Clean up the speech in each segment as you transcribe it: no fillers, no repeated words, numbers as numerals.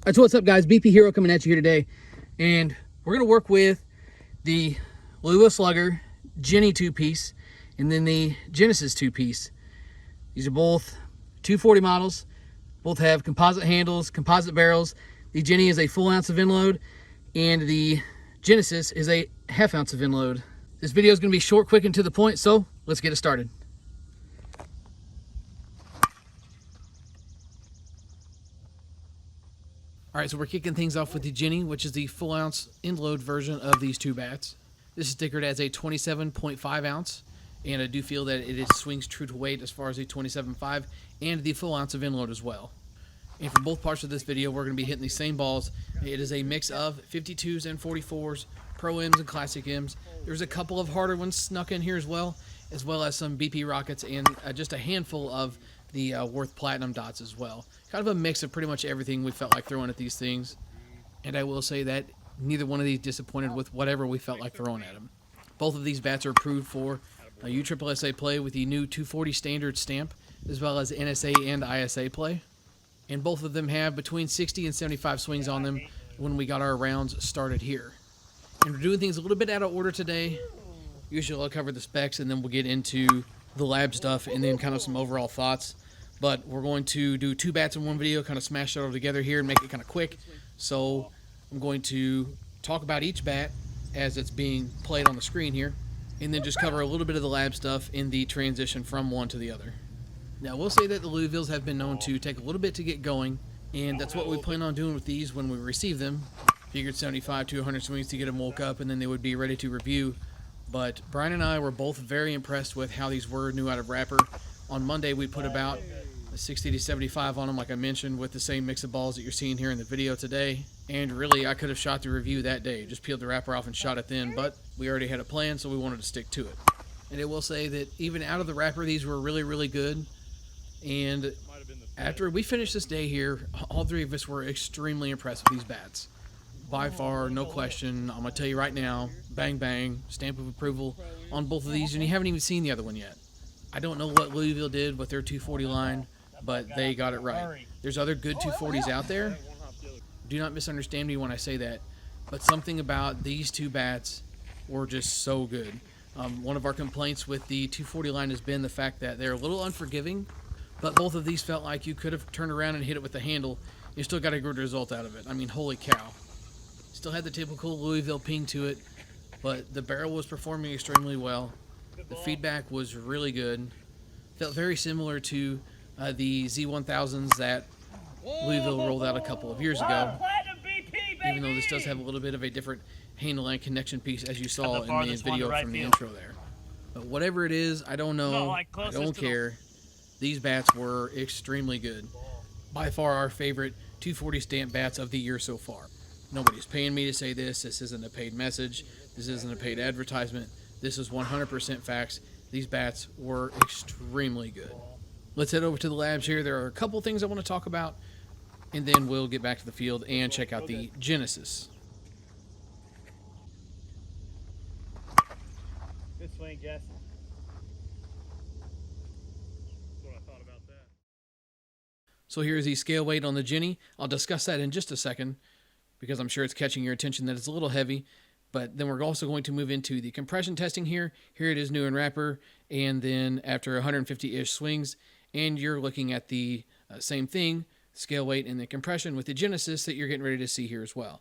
So what's up, guys? BP Hero coming at you here today, and we're going to work with the Louisville Slugger Geny two-piece and then the Genesis two-piece. These are both 240 models. Both have composite handles, composite barrels. The Geny is a full ounce of end load, and the Genesis is a half ounce of end load. This video is going to be short, quick, and to the point, so let's get it started. All right, so we're kicking things off with the Geny, which is the full ounce end load version of these two bats. This is stickered as a 27.5 ounce, and I do feel that it swings true to weight as far as the 27.5 and the full ounce of end load as well. And for both parts of this video, we're going to be hitting the same balls. It is a mix of 52s and 44s, Pro M's and Classic M's. There's a couple of harder ones snuck in here as well as some BP Rockets and just a handful of the Worth Platinum dots as well. Kind of a mix of pretty much everything we felt like throwing at these things. And I will say that neither one of these disappointed with whatever we felt like throwing at them. Both of these bats are approved for USSSA play with the new 240 standard stamp, as well as NSA and ISA play. And both of them have between 60 and 75 swings on them when we got our rounds started here. And we're doing things a little bit out of order today. Usually I'll cover the specs and then we'll get into the lab stuff and then kind of some overall thoughts. But we're going to do two bats in one video, kind of smash it all together here and make it kind of quick. So I'm going to talk about each bat as it's being played on the screen here, and then just cover a little bit of the lab stuff in the transition from one to the other. Now, we'll say that the Louisvilles have been known to take a little bit to get going, and that's what we plan on doing with these when we receive them. Figured 75 to 100 swings to get them woke up, and then they would be ready to review. But Brian and I were both very impressed with how these were new out of wrapper. On Monday, we put about 60 to 75 on them, like I mentioned, with the same mix of balls that you're seeing here in the video today. And really, I could have shot the review that day, just peeled the wrapper off and shot it then, but we already had a plan, so we wanted to stick to it. And I will say that even out of the wrapper, these were really, really good. And after we finished this day here, all three of us were extremely impressed with these bats. By far, no question. I'm going to tell you right now, bang, bang, stamp of approval on both of these, and you haven't even seen the other one yet. I don't know what Louisville did with their 240 line, but they got it right. There's other good 240s out there. Do not misunderstand me when I say that, but something about these two bats were just so good. One of our complaints with the 240 line has been the fact that they're a little unforgiving, but both of these felt like you could have turned around and hit it with the handle. You still got a good result out of it. I mean, holy cow. Still had the typical Louisville ping to it, but the barrel was performing extremely well. The feedback was really good. Felt very similar to the Z1000s that Louisville rolled out a couple of years ago, even though this does have a little bit of a different handle and connection piece, as you saw in the video from the intro there. But whatever it is, I don't know. I don't care. These bats were extremely good. By far our favorite 240 stamp bats of the year so far. Nobody's paying me to say this. This isn't a paid message. This isn't a paid advertisement. This is 100% facts. These bats were extremely good. Let's head over to the labs here. There are a couple things I want to talk about, and then we'll get back to the field and check out the Genesis. Good swing, Jess. That's what I thought about that. So here's the scale weight on the Geny. I'll discuss that in just a second because I'm sure it's catching your attention that it's a little heavy. But then we're also going to move into the compression testing here. Here it is new in wrapper, and then after 150-ish swings, and you're looking at the same thing, scale weight and the compression with the Genesis that you're getting ready to see here as well.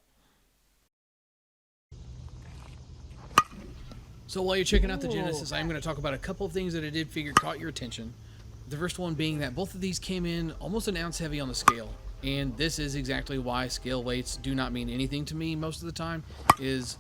So while you're checking out the Genesis, I'm going to talk about a couple of things that I did figure caught your attention. The first one being that both of these came in almost an ounce heavy on the scale. And this is exactly why scale weights do not mean anything to me most of the time, is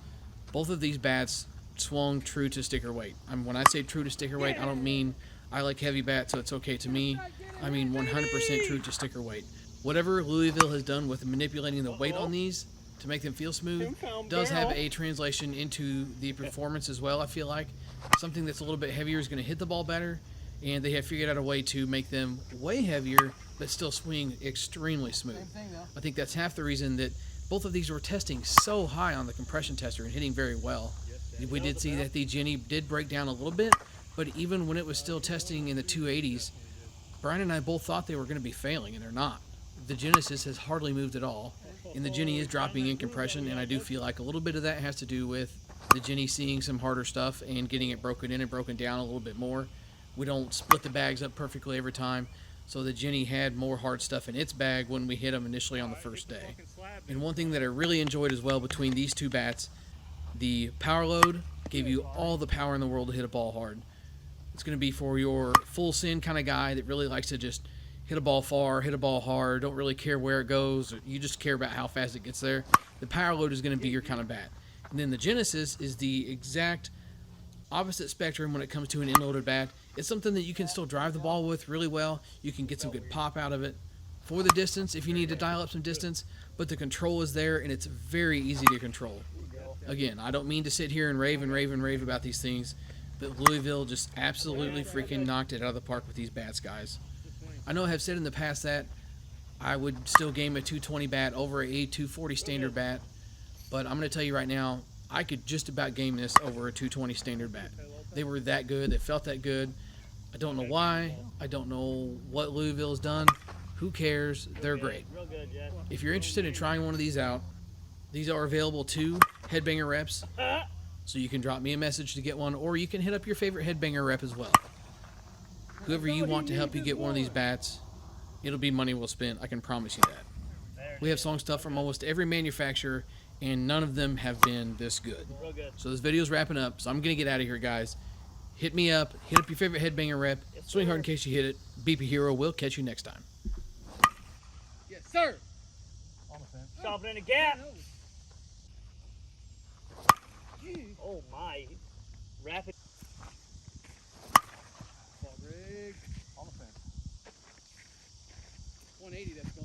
both of these bats swung true to sticker weight. When I say true to sticker weight, I don't mean I like heavy bats, so it's okay to me. I mean 100% true to sticker weight. Whatever Louisville has done with manipulating the weight on these to make them feel smooth does have a translation into the performance as well, I feel like. Something that's a little bit heavier is going to hit the ball better, and they have figured out a way to make them way heavier but still swing extremely smooth. I think that's half the reason that both of these were testing so high on the compression tester and hitting very well. We did see that the Geny did break down a little bit, but even when it was still testing in the 280s, Brian and I both thought they were going to be failing, and they're not. the Genesis has hardly moved at all, and the Geny is dropping in compression, and I do feel like a little bit of that has to do with the Geny seeing some harder stuff and getting it broken in and broken down a little bit more. We don't split the bags up perfectly every time, so the Geny had more hard stuff in its bag when we hit them initially on the first day. And one thing that I really enjoyed as well between these two bats, the power load gave you all the power in the world to hit a ball hard. It's going to be for your full send kind of guy that really likes to just hit a ball far, hit a ball hard, don't really care where it goes, you just care about how fast it gets there. The power load is going to be your kind of bat. And then the Genesis is the exact opposite spectrum when it comes to an end-loaded bat. It's something that you can still drive the ball with really well. You can get some good pop out of it for the distance if you need to dial up some distance, but the control is there and it's very easy to control. Again, I don't mean to sit here and rave about these things, but Louisville just absolutely freaking knocked it out of the park with these bats, guys. I know I have said in the past that I would still game a 220 bat over a 240 standard bat, but I'm going to tell you right now, I could just about game this over a 220 standard bat. They were that good. They felt that good. I don't know why. I don't know what Louisville's done. Who cares? They're great. If you're interested in trying one of these out, these are available to Headbanger reps, so you can drop me a message to get one, or you can hit up your favorite Headbanger rep as well. Whoever you want to help you get one of these bats, it'll be money well spent. I can promise you that. We have song stuff from almost every manufacturer, and none of them have been this good. So this video's wrapping up, so I'm going to get out of here, guys. Hit me up. Hit up your favorite Headbanger rep. Swing hard in case you hit it. Beep a hero. We'll catch you next time. Yes, sir. Stop it in the gap. Oh my. Rapid. Ball rig. On the fence. 180, that's